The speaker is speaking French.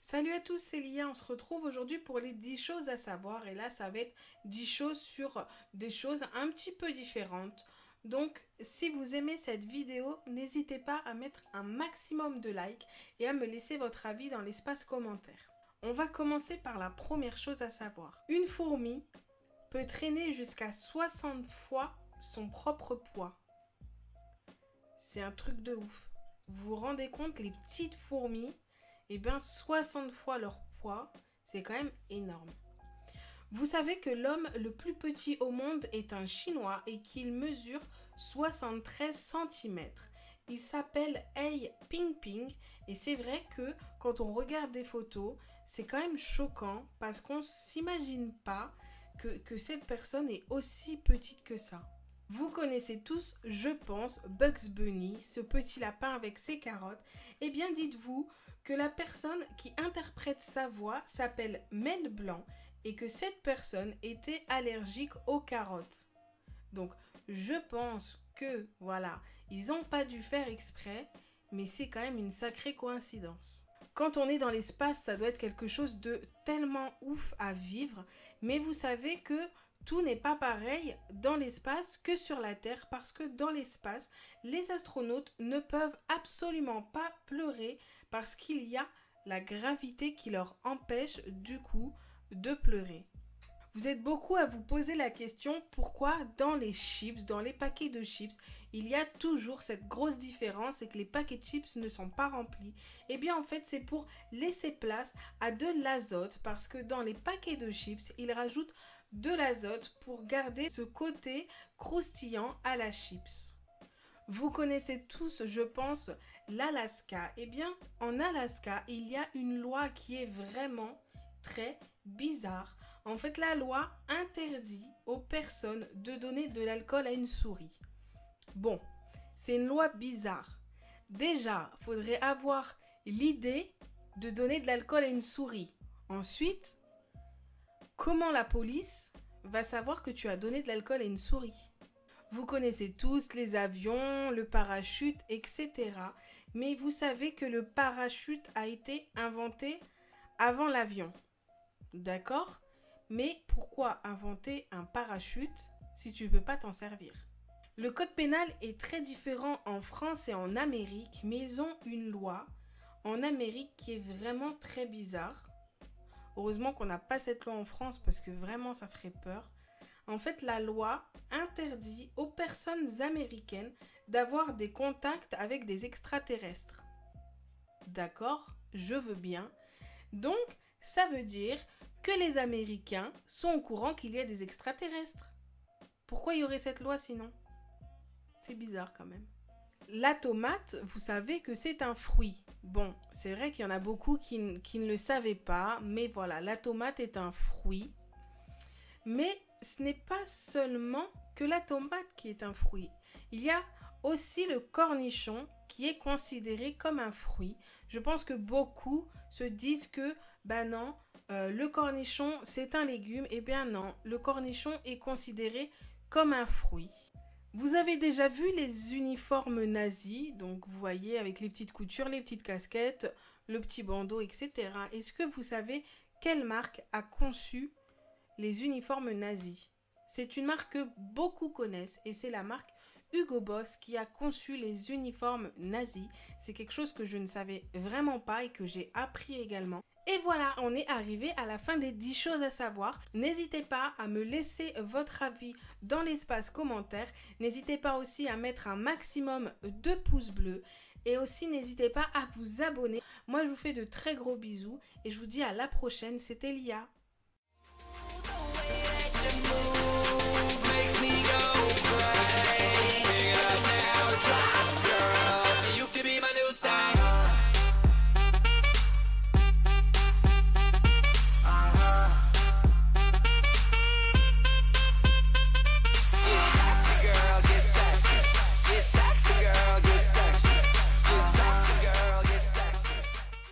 Salut à tous, c'est Lia, on se retrouve aujourd'hui pour les 10 choses à savoir et là ça va être 10 choses sur des choses un petit peu différentes. Donc si vous aimez cette vidéo, n'hésitez pas à mettre un maximum de likes et à me laisser votre avis dans l'espace commentaire. On va commencer par la première chose à savoir. Une fourmi peut traîner jusqu'à 60 fois son propre poids. C'est un truc de ouf. Vous vous rendez compte, les petites fourmis, eh bien 60 fois leur poids, c'est quand même énorme. Vous savez que l'homme le plus petit au monde est un Chinois et qu'il mesure 73 cm. Il s'appelle Ai Pingping et c'est vrai que quand on regarde des photos, c'est quand même choquant parce qu'on ne s'imagine pas que cette personne est aussi petite que ça. Vous connaissez tous, je pense, Bugs Bunny, ce petit lapin avec ses carottes. Eh bien, dites-vous que la personne qui interprète sa voix s'appelle Mel Blanc et que cette personne était allergique aux carottes. Donc, je pense que, voilà, ils n'ont pas dû faire exprès, mais c'est quand même une sacrée coïncidence. Quand on est dans l'espace, ça doit être quelque chose de tellement ouf à vivre, mais vous savez que tout n'est pas pareil dans l'espace que sur la Terre parce que dans l'espace, les astronautes ne peuvent absolument pas pleurer parce qu'il y a la gravité qui leur empêche du coup de pleurer. Vous êtes beaucoup à vous poser la question pourquoi dans les chips, dans les paquets de chips, il y a toujours cette grosse différence et que les paquets de chips ne sont pas remplis. Eh bien en fait c'est pour laisser place à de l'azote parce que dans les paquets de chips, ils rajoutent de l'azote pour garder ce côté croustillant à la chips. Vous connaissez tous, je pense, l'Alaska. Eh bien, en Alaska, il y a une loi qui est vraiment très bizarre. En fait, la loi interdit aux personnes de donner de l'alcool à une souris. Bon, c'est une loi bizarre. Déjà, il faudrait avoir l'idée de donner de l'alcool à une souris. Ensuite, comment la police va savoir que tu as donné de l'alcool à une souris? Vous connaissez tous les avions, le parachute, etc. Mais vous savez que le parachute a été inventé avant l'avion. D'accord? Mais pourquoi inventer un parachute si tu ne peux pas t'en servir? Le code pénal est très différent en France et en Amérique, mais ils ont une loi en Amérique qui est vraiment très bizarre. Heureusement qu'on n'a pas cette loi en France parce que vraiment ça ferait peur. En fait, la loi interdit aux personnes américaines d'avoir des contacts avec des extraterrestres. D'accord? Je veux bien. Donc, ça veut dire que les Américains sont au courant qu'il y a des extraterrestres. Pourquoi il y aurait cette loi sinon? C'est bizarre quand même. La tomate, vous savez que c'est un fruit. Bon, c'est vrai qu'il y en a beaucoup qui ne le savaient pas, mais voilà, la tomate est un fruit. Mais ce n'est pas seulement que la tomate qui est un fruit. Il y a aussi le cornichon qui est considéré comme un fruit. Je pense que beaucoup se disent que, non, le cornichon c'est un légume. Eh bien non, le cornichon est considéré comme un fruit. Vous avez déjà vu les uniformes nazis, donc vous voyez avec les petites coutures, les petites casquettes, le petit bandeau, etc. Est-ce que vous savez quelle marque a conçu les uniformes nazis? C'est une marque que beaucoup connaissent et c'est la marque Hugo Boss qui a conçu les uniformes nazis. C'est quelque chose que je ne savais vraiment pas et que j'ai appris également. Et voilà, on est arrivé à la fin des 10 choses à savoir. N'hésitez pas à me laisser votre avis dans l'espace commentaire. N'hésitez pas aussi à mettre un maximum de pouces bleus. Et aussi, n'hésitez pas à vous abonner. Moi, je vous fais de très gros bisous et je vous dis à la prochaine. C'était Lia.